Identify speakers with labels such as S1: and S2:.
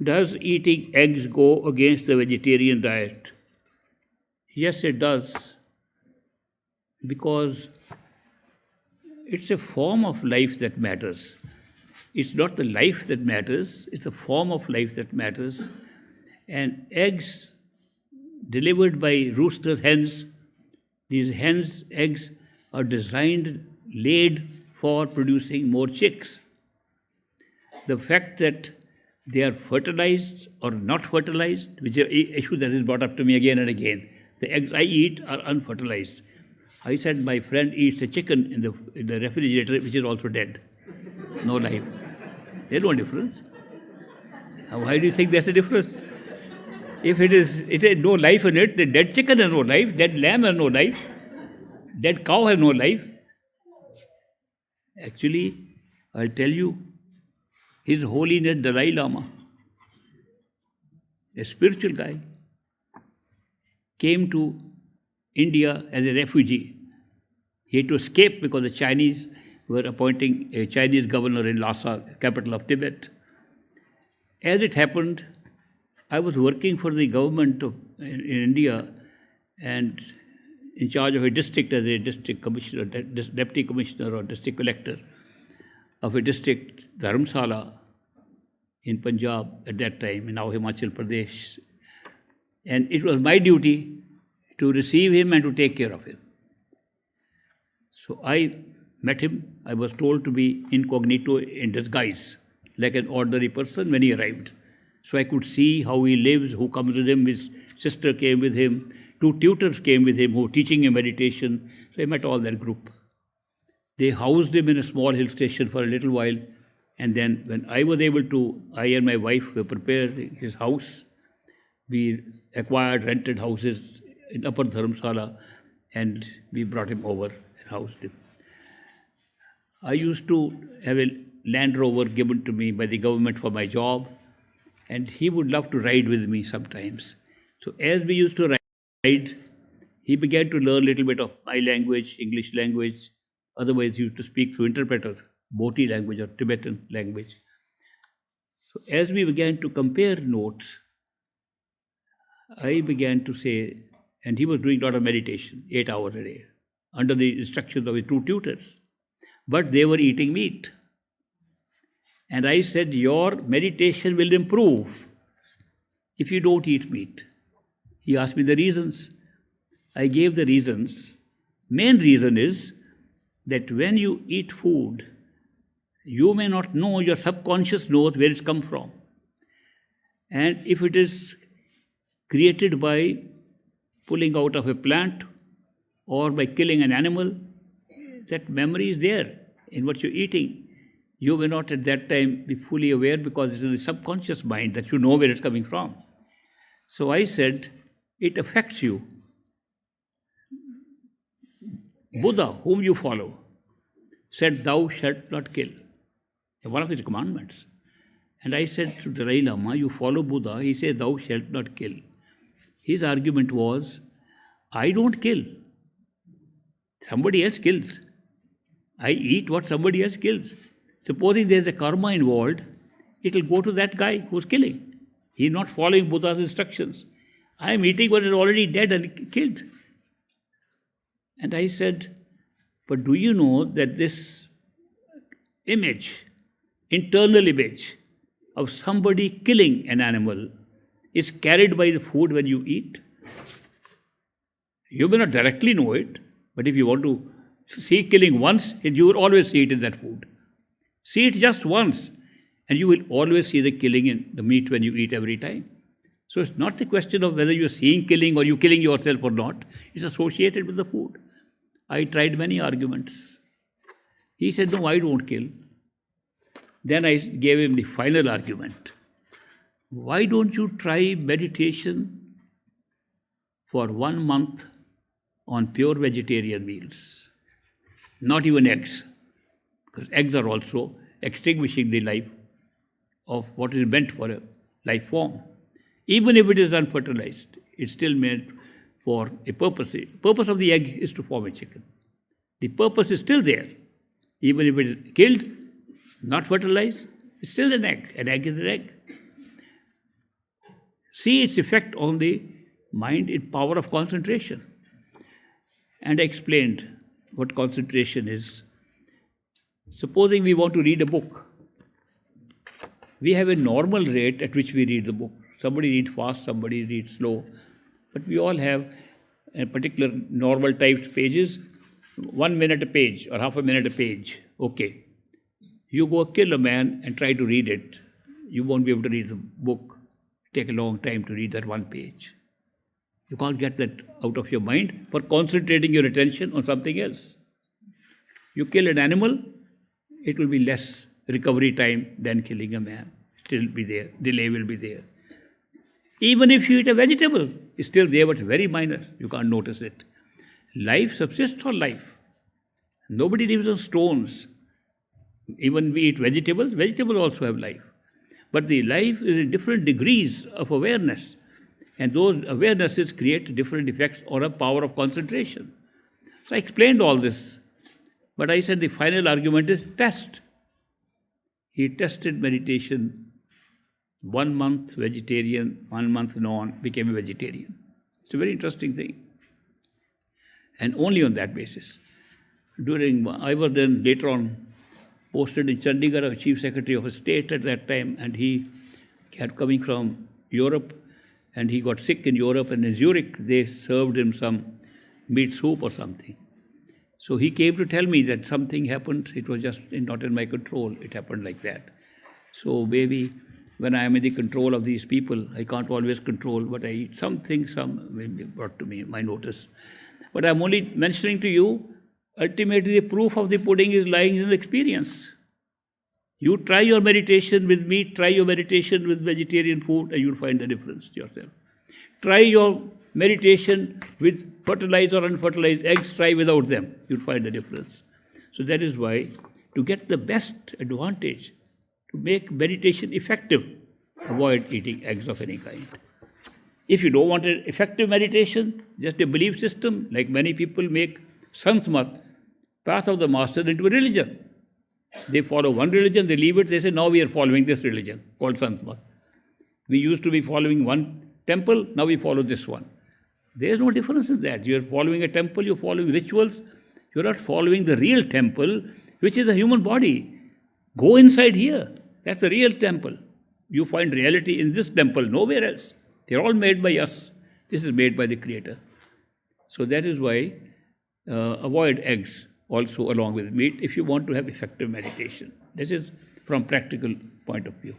S1: Does eating eggs go against the vegetarian diet? Yes, it does. Because it's a form of life that matters. It's not the life that matters, it's the form of life that matters. And eggs delivered by roosters, hens, these hens' eggs are designed, laid for producing more chicks. The fact that they are fertilized or not fertilized, which is an issue that is brought up to me again and again. The eggs I eat are unfertilized. I said my friend eats a chicken in the refrigerator which is also dead. No life. There's no difference. Why do you think there's a difference? If it has no life in it, the dead chicken has no life, dead lamb has no life, dead cow has no life. Actually, I'll tell you, His Holiness Dalai Lama, a spiritual guy, came to India as a refugee. He had to escape because the Chinese were appointing a Chinese governor in Lhasa, capital of Tibet. As it happened, I was working for the government in India and in charge of a district as a district commissioner, deputy commissioner or district collector of a district, Dharamsala, in Punjab at that time, now Himachal Pradesh. And it was my duty to receive him and to take care of him. So I met him. I was told to be incognito, in disguise, like an ordinary person when he arrived. So I could see how he lives, who comes with him. His sister came with him. 2 tutors came with him who were teaching him meditation. So I met all that group. They housed him in a small hill station for a little while. And then when I was able to, I and my wife were prepared his house. We acquired rented houses in Upper Dharamsala and we brought him over and housed him. I used to have a Land Rover given to me by the government for my job, and he would love to ride with me sometimes. So as we used to ride, he began to learn a little bit of my language, English language. Otherwise, he used to speak through interpreter, Bhoti language or Tibetan language. So as we began to compare notes, I began to say, and he was doing a lot of meditation, 8 hours a day, under the instructions of his 2 tutors. But they were eating meat. And I said, your meditation will improve if you don't eat meat. He asked me the reasons. I gave the reasons. Main reason is that when you eat food, you may not know, your subconscious knows where it's come from. And if it is created by pulling out of a plant or by killing an animal, that memory is there in what you're eating. You may not at that time be fully aware because it's in the subconscious mind that you know where it's coming from. So I said, it affects you. Buddha, whom you follow, said, thou shalt not kill. One of his commandments. And I said to Dalai Lama, you follow Buddha, he said, thou shalt not kill. His argument was, I don't kill. Somebody else kills. I eat what somebody else kills. Supposing there's a karma involved, it will go to that guy who's killing. He's not following Buddha's instructions. I am eating what is already dead and killed. And I said, but do you know that this image, internal image of somebody killing an animal is carried by the food when you eat? You may not directly know it, but if you want to see killing once, you will always see it in that food. See it just once, and you will always see the killing in the meat when you eat every time. So it's not the question of whether you're seeing killing or you're killing yourself or not. It's associated with the food. I tried many arguments. He said, no, I don't kill. Then I gave him the final argument. Why don't you try meditation for 1 month on pure vegetarian meals? Not even eggs, because eggs are also extinguishing the life of what is meant for a life form. Even if it is unfertilized, it's still meant for a purpose. The purpose of the egg is to form a chicken. The purpose is still there. Even if it is killed, not fertilized, it's still an egg. An egg is an egg. see its effect on the mind in power of concentration. And I explained what concentration is. Supposing we want to read a book, we have a normal rate at which we read the book. Somebody reads fast, somebody reads slow, but we all have a particular normal typed pages, 1 minute a page or half a minute a page. Okay. You go kill a man and try to read it. You won't be able to read the book. Take a long time to read that one page. You can't get that out of your mind for concentrating your attention on something else. You kill an animal, it will be less recovery time than killing a man. Still be there. Delay will be there. Even if you eat a vegetable, it's still there, but it's very minor. You can't notice it. Life subsists on life. Nobody lives on stones. Even we eat vegetables, vegetables also have life. But the life is in different degrees of awareness. And those awarenesses create different effects on a power of concentration. So I explained all this. But I said the final argument is test. He tested meditation, 1 month vegetarian, 1 month non, became a vegetarian. It's a very interesting thing. And only on that basis. I was then later on posted in Chandigarh, a chief secretary of a state at that time, and he had coming from Europe, and he got sick in Europe, and in Zurich they served him some meat soup or something. So he came to tell me that something happened, it was just not in my control, it happened like that. So maybe when I am in the control of these people, I can't always control, but I eat something, maybe brought to me, my notice. But I'm only mentioning to you, ultimately the proof of the pudding is lying in the experience. You try your meditation with meat, try your meditation with vegetarian food, and you'll find the difference yourself. Try your meditation with fertilized or unfertilized eggs, try without them. You'll find the difference. So that is why, to get the best advantage, to make meditation effective, avoid eating eggs of any kind. If you don't want an effective meditation, just a belief system, like many people make Santmat, path of the master, into a religion. They follow one religion, they leave it, they say, now we are following this religion, called Santmat. We used to be following one temple, now we follow this one. There is no difference in that. You are following a temple, you are following rituals, you are not following the real temple, which is the human body. Go inside here. That's the real temple. You find reality in this temple, nowhere else. They are all made by us. This is made by the Creator. So that is why avoid eggs also along with meat if you want to have effective meditation. This is from practical point of view.